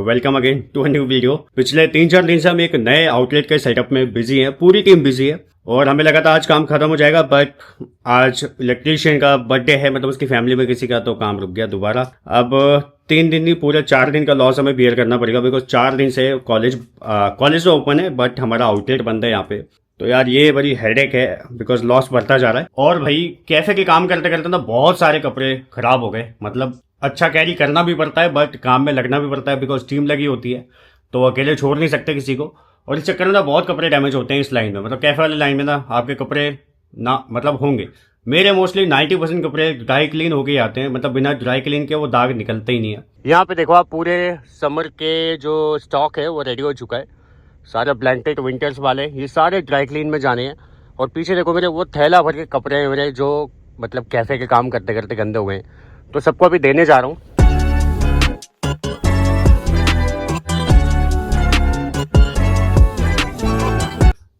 Welcome again to a new video. पिछले 3-4 दिन से हम एक नए आउटलेट के सेटअप में बिजी हैं, पूरी टीम बिजी है और हमें लगा था आज काम खत्म हो जाएगा, बट आज इलेक्ट्रीशियन का बर्थडे है, मतलब उसकी फैमिली में किसी का, तो काम रुक गया दोबारा। अब 3 दिन नहीं, पूरे 4 दिन का लॉस हमें बियर करना पड़ेगा, बिकॉज 4 दिन से कॉलेज तो ओपन है बट हमारा आउटलेट बंद है यहाँ पे। तो यार ये बड़ी हेडेक है बिकॉज लॉस बढ़ता जा रहा है। और भाई कैफे के काम करते करते ना बहुत सारे कपड़े खराब हो गए, मतलब अच्छा कैरी करना भी पड़ता है बट काम में लगना भी पड़ता है बिकॉज टीम लगी होती है, तो अकेले छोड़ नहीं सकते किसी को। और इस चक्कर में ना बहुत कपड़े डैमेज होते हैं इस लाइन में, मतलब कैफे वाले लाइन में ना आपके कपड़े ना मतलब होंगे, मेरे मोस्टली 90% कपड़े ड्राई क्लीन हो गए आते हैं, मतलब बिना ड्राई क्लीन के वो दाग निकलते ही नहीं है। यहाँ पे देखो आप, पूरे समर के जो स्टॉक है वो रेडी हो चुका है, सारे ब्लैंकेट विंटर्स वाले ये सारे ड्राई क्लीन में जाने हैं। और पीछे देखो मेरे वो थैला भर के कपड़े हैं मेरे, जो मतलब कैफे के काम करते करते गंदे हुए हैं, तो सबको अभी देने जा रहा हूँ।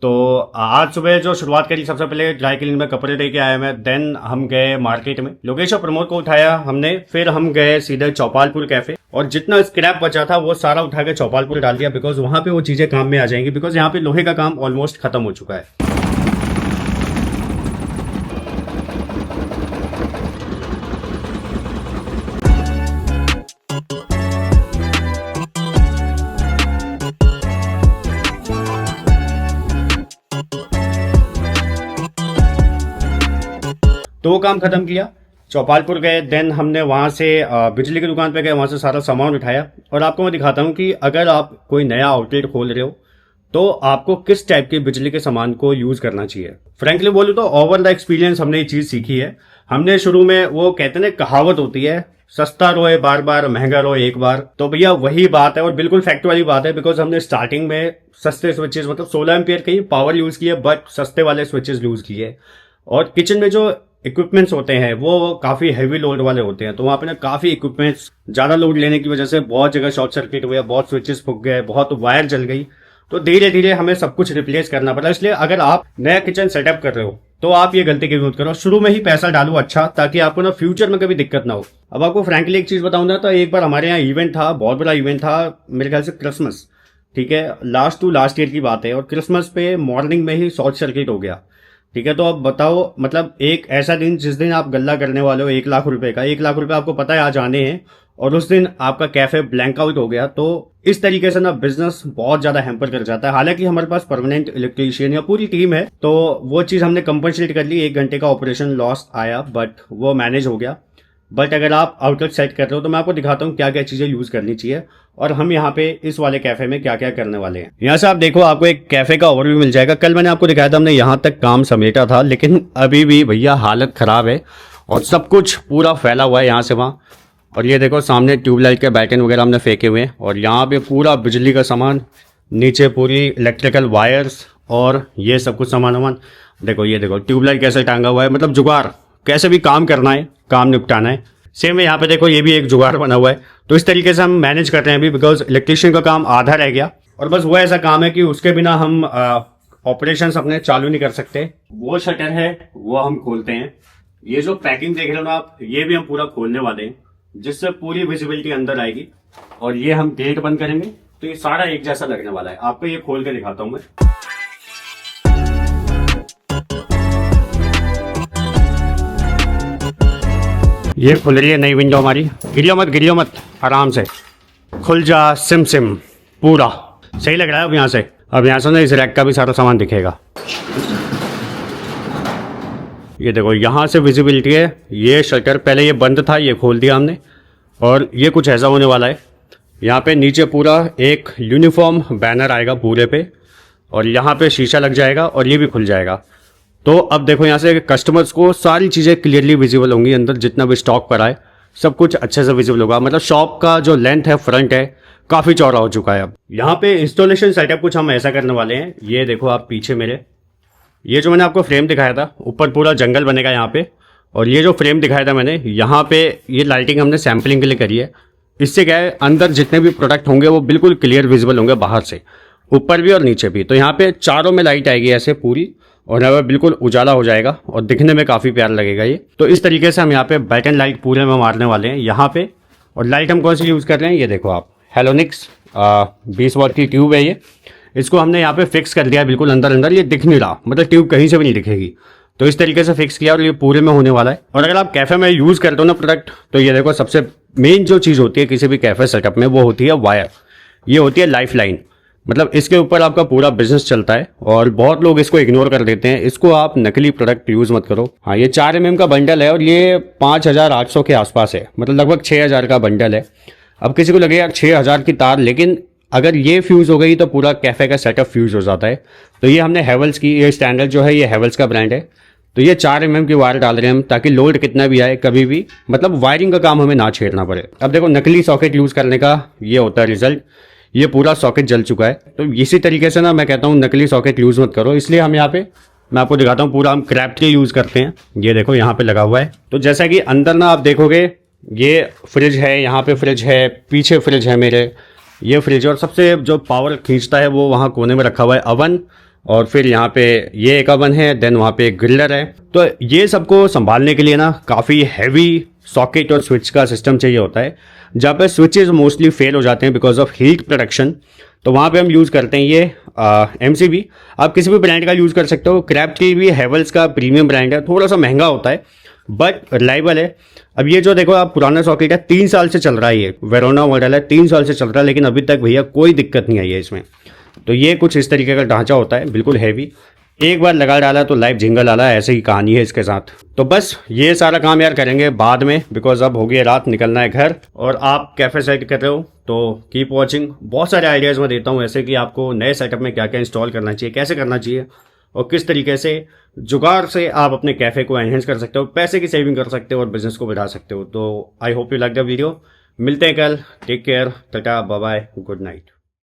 तो आज सुबह जो शुरुआत करी, सबसे पहले ड्राई क्लीन में कपड़े दे के आया मैं, देन हम गए मार्केट में, लोकेश और प्रमोद को उठाया हमने, फिर हम गए सीधे चौपालपुर कैफे और जितना स्क्रैप बचा था वो सारा उठा के चौपालपुर डाल दिया, बिकॉज वहां पे वो चीजें काम में आ जाएंगी, बिकॉज यहाँ पे लोहे का काम ऑलमोस्ट खत्म हो चुका है। तो वो काम खत्म किया, चौपालपुर गए, देन हमने वहां से बिजली की दुकान पे गए, वहां से सारा सामान उठाया। और आपको मैं दिखाता हूं कि अगर आप कोई नया आउटलेट खोल रहे हो तो आपको किस टाइप के बिजली के सामान को यूज करना चाहिए। फ्रेंकली बोलूं तो ओवर द एक्सपीरियंस हमने ये चीज सीखी है। हमने शुरू में, वो कहते हैं कहावत होती है, सस्ता रोए बार बार, महंगा रोए एक बार, तो भैया वही बात है और बिल्कुल फैक्ट वाली बात है। बिकॉज हमने स्टार्टिंग में सस्ते स्विचेस, मतलब 16 एम्पियर के ही पावर यूज किए, बट सस्ते वाले स्विचेस यूज किए। और किचन में जो इक्विपमेंट्स होते हैं वो काफी हैवी लोड वाले होते हैं, तो वहां पे ना काफी इक्विपमेंट्स ज्यादा लोड लेने की वजह से बहुत जगह शॉर्ट सर्किट हुआ, बहुत स्विचेस फूक गए, बहुत वायर जल गई, तो धीरे धीरे हमें सब कुछ रिप्लेस करना पड़ा। इसलिए अगर आप नया किचन सेटअप कर रहे हो तो आप ये गलती की मत करो, शुरू में ही पैसा डालो अच्छा, ताकि आपको ना फ्यूचर में कभी दिक्कत ना हो। अब आपको फ्रैंकली एक चीज बताऊं ना, तो एक बार हमारे यहाँ इवेंट था, बहुत बड़ा इवेंट था, मेरे ख्याल से क्रिसमस, ठीक है, लास्ट ईयर की बात है, और क्रिसमस पे मॉर्निंग में ही शॉर्ट सर्किट हो गया, ठीक है। तो अब बताओ, मतलब एक ऐसा दिन जिस दिन आप गल्ला करने वाले हो 1 लाख रुपए का, 1 लाख रुपए आपको पता है आज आने हैं, और उस दिन आपका कैफे ब्लैंक आउट हो गया, तो इस तरीके से ना बिजनेस बहुत ज्यादा हैम्पर कर जाता है। हालांकि हमारे पास परमानेंट इलेक्ट्रीशियन या पूरी टीम है, तो वो चीज हमने कंपनसेट कर ली, 1 घंटे का ऑपरेशन लॉस आया बट वो मैनेज हो गया। बट अगर आप आउटलेट सेट कर रहे हो तो मैं आपको दिखाता हूँ क्या क्या चीजें यूज करनी चाहिए और हम यहाँ पे इस वाले कैफे में क्या क्या करने वाले हैं। यहाँ से आप देखो, आपको एक कैफे का ओवरव्यू मिल जाएगा। कल मैंने आपको दिखाया था, हमने यहाँ तक काम समेटा था, लेकिन अभी भी भैया हालत खराब है और सब कुछ पूरा फैला हुआ है यहाँ से वहाँ। और ये देखो सामने ट्यूबलाइट के बैटन वगैरह हमने फेंके हुए हैं, और यहाँ पे पूरा बिजली का सामान, नीचे पूरी इलेक्ट्रिकल वायर्स और ये सब कुछ सामान देखो, ये देखो ट्यूबलाइट कैसे टांगा हुआ है, मतलब जुगाड़, कैसे भी काम करना है, काम निपटाना है। सेम है यहाँ पे देखो, ये भी एक जुगाड़ बना हुआ है। तो इस तरीके से हम मैनेज कर रहे हैं अभी, बिकॉज इलेक्ट्रिशियन का काम आधा रह गया और बस वो ऐसा काम है कि उसके बिना हम ऑपरेशंस अपने चालू नहीं कर सकते। वो शटर है वो हम खोलते हैं, ये जो पैकिंग देख रहे हो ना आप, ये भी हम पूरा खोलने वाले हैं, जिससे पूरी विजिबिलिटी अंदर आएगी। और ये हम गेट बंद करेंगे तो ये सारा एक जैसा लगने वाला है। आपको ये खोल के दिखाता हूं मैं। ये खुल रही है नई विंडो हमारी, गिरियो मत, आराम से खुल जा, सिम पूरा सही लग रहा है। अब यहाँ से ना इस रैक का भी सारा सामान दिखेगा। ये देखो यहाँ से विजिबिलिटी है, ये शटर पहले ये बंद था, ये खोल दिया हमने, और ये कुछ ऐसा होने वाला है। यहाँ पे नीचे पूरा एक यूनिफॉर्म बैनर आएगा पूरे पे, और यहाँ पे शीशा लग जाएगा और ये भी खुल जाएगा। तो अब देखो यहाँ से कस्टमर्स को सारी चीज़ें क्लियरली विजिबल होंगी, अंदर जितना भी स्टॉक पड़ा है सब कुछ अच्छे से विजिबल होगा। मतलब शॉप का जो लेंथ है, फ्रंट है, काफ़ी चौड़ा हो चुका है। अब यहाँ पे इंस्टॉलेशन सेटअप कुछ हम ऐसा करने वाले हैं। ये देखो आप पीछे मेरे, ये जो मैंने आपको फ्रेम दिखाया था, ऊपर पूरा जंगल बनेगा यहाँ पे, और ये जो फ्रेम दिखाया था मैंने, यहाँ पे ये लाइटिंग हमने सैम्पलिंग के लिए करी है। इससे क्या है, अंदर जितने भी प्रोडक्ट होंगे वो बिल्कुल क्लियर विजिबल होंगे, बाहर से, ऊपर भी और नीचे भी। तो यहाँ पे चारों में लाइट आएगी ऐसे पूरी, और यहाँ पे बिल्कुल उजाला हो जाएगा और दिखने में काफ़ी प्यारा लगेगा ये। तो इस तरीके से हम यहाँ पे बैटन लाइट पूरे में मारने वाले हैं यहाँ पे। और लाइट हम कौन सी यूज़ कर रहे हैं, ये देखो आप, हेलोनिक्स 20 वॉट की ट्यूब है ये। इसको हमने यहाँ पे फिक्स कर दिया है बिल्कुल अंदर अंदर, ये दिख नहीं रहा, मतलब ट्यूब कहीं से भी नहीं दिखेगी। तो इस तरीके से फिक्स किया और ये पूरे में होने वाला है। और अगर आप कैफे में यूज़ करते हो ना प्रोडक्ट, तो ये देखो सबसे मेन जो चीज़ होती है किसी भी कैफे सेटअप में वो होती है वायर। ये होती है लाइफ लाइन, मतलब इसके ऊपर आपका पूरा बिजनेस चलता है और बहुत लोग इसको इग्नोर कर देते हैं। इसको आप नकली प्रोडक्ट यूज़ मत करो। हाँ, ये 4 mm का बंडल है और ये 5800 के आसपास है, मतलब लगभग 6000 का बंडल है। अब किसी को लगे यार 6000 की तार, लेकिन अगर ये फ्यूज़ हो गई तो पूरा कैफे का सेटअप फ्यूज़ हो जाता है। तो ये हमने हैवेल्स की, ये स्टैंडर्ड जो है ये हैवेल्स का ब्रांड है। तो ये 4 mm की वायर डाल रहे हैं हम, ताकि लोड कितना भी आए कभी भी मतलब वायरिंग का काम हमें ना छेड़ना पड़े। अब देखो नकली सॉकेट यूज़ करने का ये होता है रिजल्ट, ये पूरा सॉकेट जल चुका है। तो इसी तरीके से ना मैं कहता हूँ नकली सॉकेट यूज़ मत करो। इसलिए हम यहाँ पे मैं आपको दिखाता हूँ, पूरा हम क्रैफ्ट के यूज़ करते हैं। ये देखो यहाँ पे लगा हुआ है। तो जैसा कि अंदर ना आप देखोगे ये फ्रिज है, यहाँ पे फ्रिज है, पीछे फ्रिज है मेरे, ये फ्रिज, और सबसे जो पावर खींचता है वो वहाँ कोने में रखा हुआ है अवन, और फिर यहाँ पे ये एक अवन है, देन वहाँ पे एक ग्रिलर है। तो ये सबको संभालने के लिए ना काफ़ी हैवी सॉकेट और स्विच का सिस्टम चाहिए होता है, जहाँ पे स्विचेस मोस्टली फेल हो जाते हैं बिकॉज ऑफ हीट प्रोडक्शन। तो वहाँ पे हम यूज़ करते हैं ये MCB। आप किसी भी ब्रांड का यूज़ कर सकते हो। क्रैफ्ट की भी हैवेल्स का प्रीमियम ब्रांड है, थोड़ा सा महंगा होता है बट रिलायबल है। अब ये जो देखो आप पुराना सॉकेट है, 3 साल से चल रहा है, ये वेरोना मॉडल है, 3 साल से चल रहा है, लेकिन अभी तक भैया कोई दिक्कत नहीं आई है इसमें। तो ये कुछ इस तरीके का ढांचा होता है, बिल्कुल हैवी। एक बार लगा डाला तो लाइफ जिंगल आला, ऐसे ही कहानी है इसके साथ। तो बस ये सारा काम यार करेंगे बाद में, बिकॉज अब हो गई रात, निकलना है घर। और आप कैफे सेट कर रहे हो तो कीप वॉचिंग, बहुत सारे आइडियाज़ मैं देता हूँ ऐसे कि आपको नए सेटअप में क्या क्या इंस्टॉल करना चाहिए, कैसे करना चाहिए, और किस तरीके से जुगाड़ से आप अपने कैफे को एनहेंस कर सकते हो, पैसे की सेविंग कर सकते हो और बिजनेस को बढ़ा सकते हो। तो I hope you like the video. मिलते हैं कल, take care, tata, bye bye, good night.